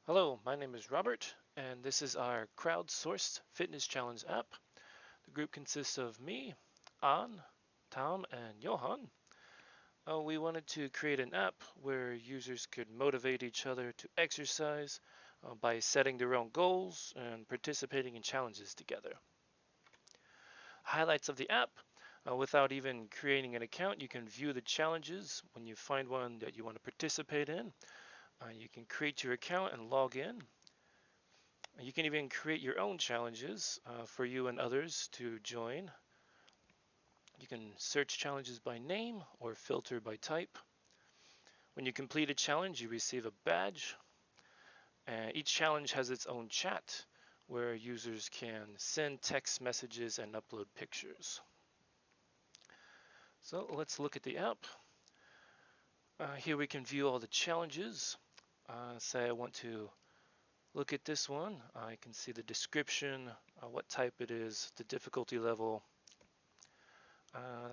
Hello, my name is Robert, and this is our crowdsourced fitness challenge app. The group consists of me, An, Tom, and Johan. We wanted to create an app where users could motivate each other to exercise by setting their own goals and participating in challenges together. Highlights of the app. Without even creating an account, you can view the challenges when you find one that you want to participate in. You can create your account and log in. You can even create your own challenges for you and others to join. You can search challenges by name or filter by type. When you complete a challenge, you receive a badge. Each challenge has its own chat where users can send text messages and upload pictures. So let's look at the app. Here we can view all the challenges. Say I want to look at this one. I can see the description, what type it is, the difficulty level.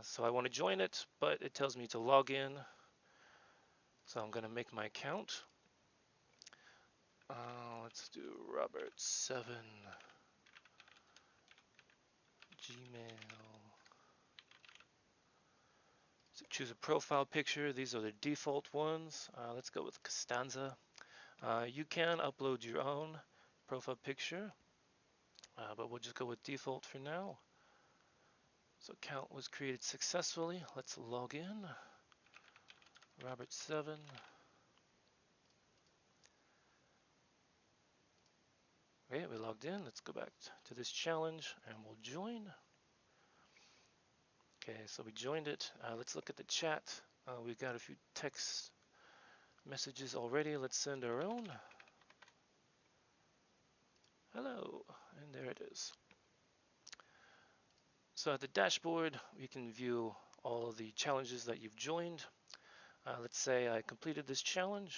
So I want to join it, but it tells me to log in. So I'm going to make my account. Let's do Robert7 Gmail. So choose a profile picture. These are the default ones. Let's go with Costanza. You can upload your own profile picture, but we'll just go with default for now. So account was created successfully. Let's log in. Robert7. Okay, we logged in. Let's go back to this challenge and we'll join. Okay, so we joined it. Let's look at the chat. We've got a few text messages already. Let's send our own. Hello, and there it is. So at the dashboard, we can view all of the challenges that you've joined. Let's say I completed this challenge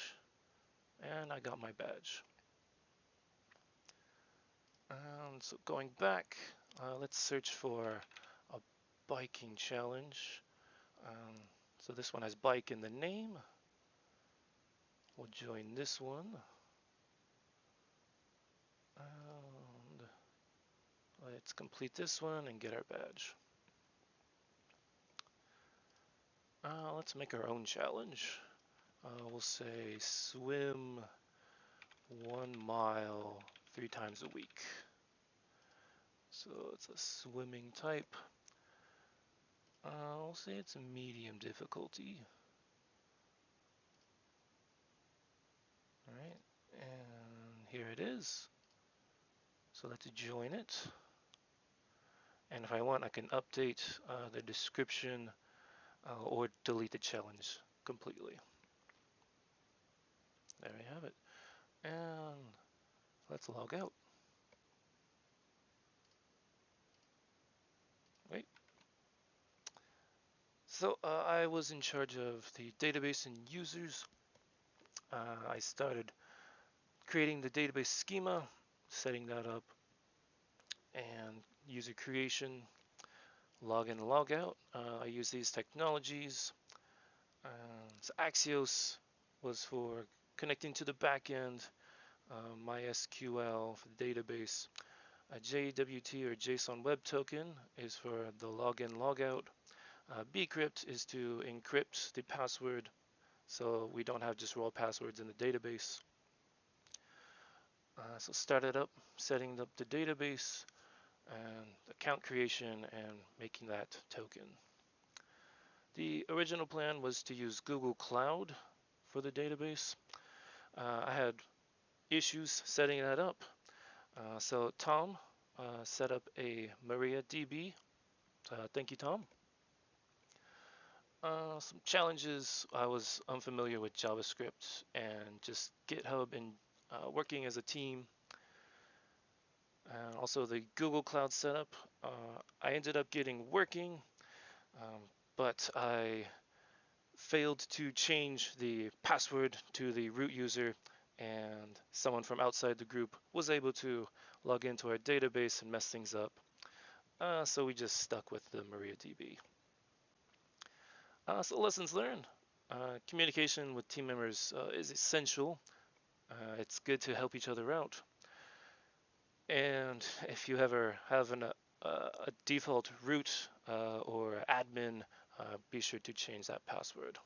and I got my badge. So going back, let's search for a biking challenge. So this one has bike in the name. We'll join this one. And let's complete this one and get our badge. Let's make our own challenge. We'll say swim 1 mile 3 times a week. So it's a swimming type. We'll say it's a medium difficulty. Alright, and here it is. So let's join it. And if I want, I can update the description or delete the challenge completely. There we have it. And let's log out. Wait. So I was in charge of the database and users. I started creating the database schema, setting that up, and user creation, log in and log out. I use these technologies. So Axios was for connecting to the backend, MySQL for the database. JWT or JSON Web Token is for the login logout. Bcrypt is to encrypt the password so we don't have just raw passwords in the database. So started up, setting up the database and account creation and making that token. The original plan was to use Google Cloud for the database. I had issues setting that up. So Tom set up a MariaDB. Thank you, Tom. Some challenges. I was unfamiliar with JavaScript and just GitHub and working as a team. Also the Google Cloud setup. I ended up getting working, but I failed to change the password to the root user, and someone from outside the group was able to log into our database and mess things up. So we just stuck with the MariaDB. So lessons learned. Communication with team members is essential. It's good to help each other out. And if you ever have a default root or admin, be sure to change that password.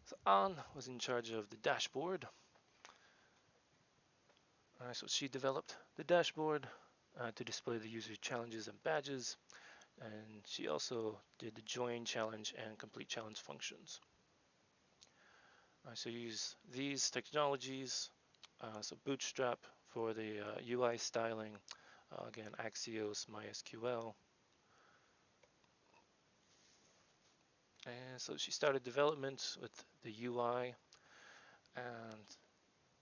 So An was in charge of the dashboard. So she developed the dashboard to display the user challenges and badges, and she also did the join challenge and complete challenge functions. So you use these technologies, so Bootstrap for the UI styling, again Axios, MySQL. And so she started development with the UI and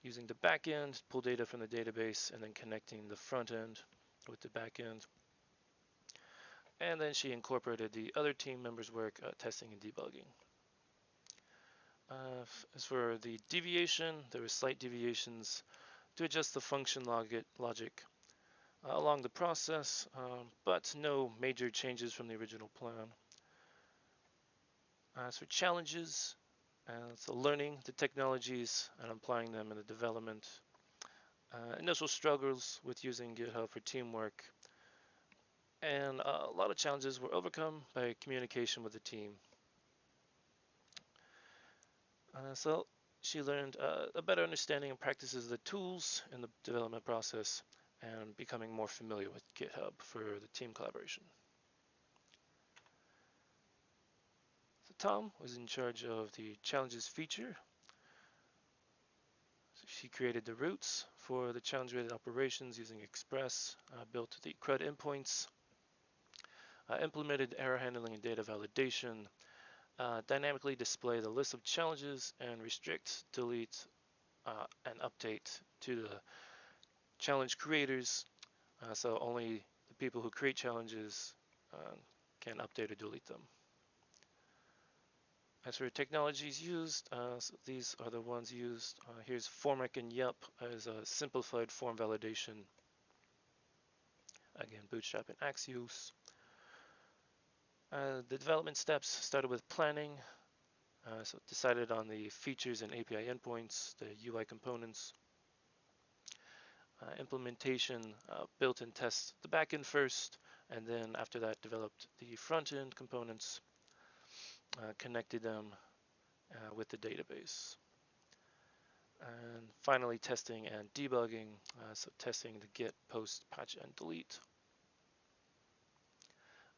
using the backend, pull data from the database, and then connecting the front end with the backend. And then she incorporated the other team members' work, testing and debugging. As for the deviation, there were slight deviations to adjust the function logic along the process, but no major changes from the original plan. As for challenges, so learning the technologies and applying them in the development. Initial struggles with using GitHub for teamwork, and a lot of challenges were overcome by communication with the team. So she learned a better understanding and practices of the tools in the development process and becoming more familiar with GitHub for the team collaboration. So Tom was in charge of the challenges feature. So she created the routes for the challenge-related operations using Express, built the CRUD endpoints, implemented error handling and data validation, dynamically display the list of challenges, and restrict, delete, and update to the challenge creators. So only the people who create challenges can update or delete them. As for technologies used, so these are the ones used. Here's Formic and Yup as a simplified form validation. Again, Bootstrap and Axios. The development steps started with planning. So decided on the features and API endpoints, the UI components. Implementation, built and test the backend first, and then after that developed the front-end components, connected them with the database. And finally testing and debugging, so testing the get, post, patch, and delete.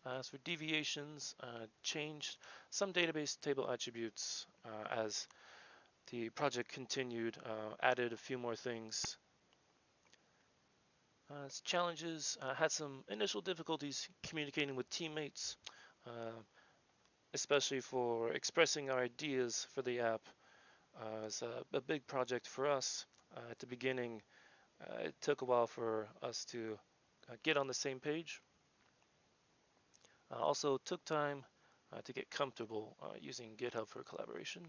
As for deviations, changed some database table attributes as the project continued, added a few more things. Challenges, had some initial difficulties communicating with teammates, especially for expressing our ideas for the app. It's a big project for us. At the beginning, it took a while for us to get on the same page. Also took time to get comfortable using GitHub for collaboration.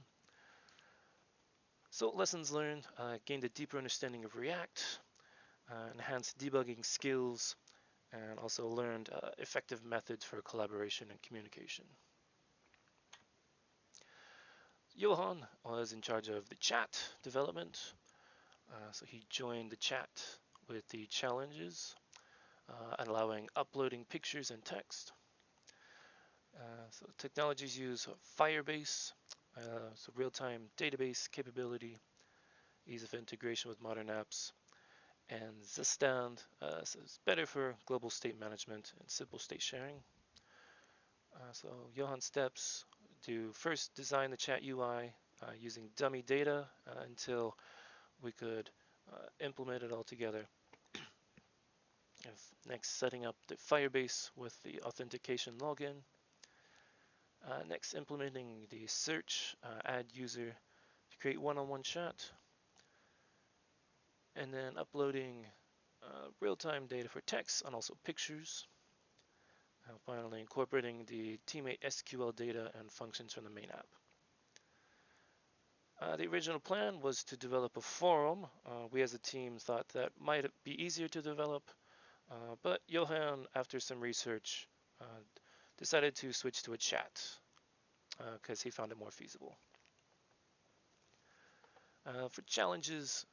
So lessons learned, gained a deeper understanding of React, enhanced debugging skills, and also learned effective methods for collaboration and communication. Yohan was in charge of the chat development, so he joined the chat with the challenges, allowing uploading pictures and text. So technologies use Firebase, so real-time database capability, ease of integration with modern apps, and Zstand, so it's better for global state management and simple state sharing. So Yohan steps to first design the chat UI using dummy data until we could implement it all together. Next, setting up the Firebase with the authentication login. Next, implementing the search add user to create one-on-one chat. And then uploading real-time data for text and also pictures. And finally, incorporating the teammate SQL data and functions from the main app. The original plan was to develop a forum. We as a team thought that might be easier to develop, but Yohan, after some research, decided to switch to a chat because he found it more feasible. For challenges,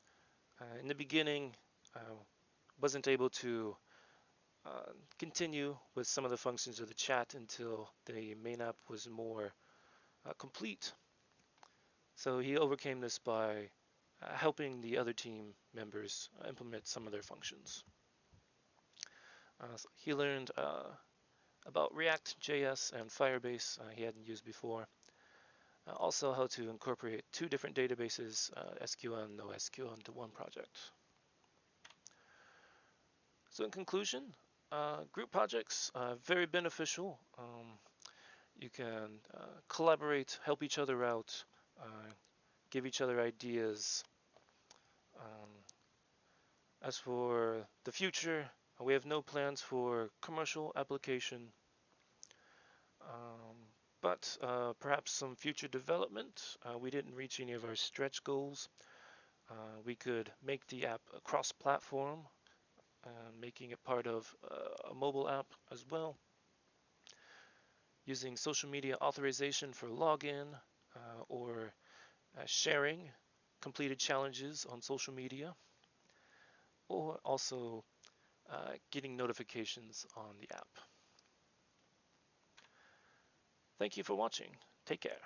in the beginning, wasn't able to continue with some of the functions of the chat until the main app was more complete. So he overcame this by helping the other team members implement some of their functions. So he learned about React.js and Firebase he hadn't used before. Also how to incorporate two different databases, SQL and NoSQL, into one project. So in conclusion, group projects are very beneficial. You can collaborate, help each other out, give each other ideas. As for the future, we have no plans for commercial application, but perhaps some future development. We didn't reach any of our stretch goals. We could make the app a cross-platform, making it part of a mobile app as well, using social media authorization for login or sharing completed challenges on social media, or also getting notifications on the app. Thank you for watching. Take care.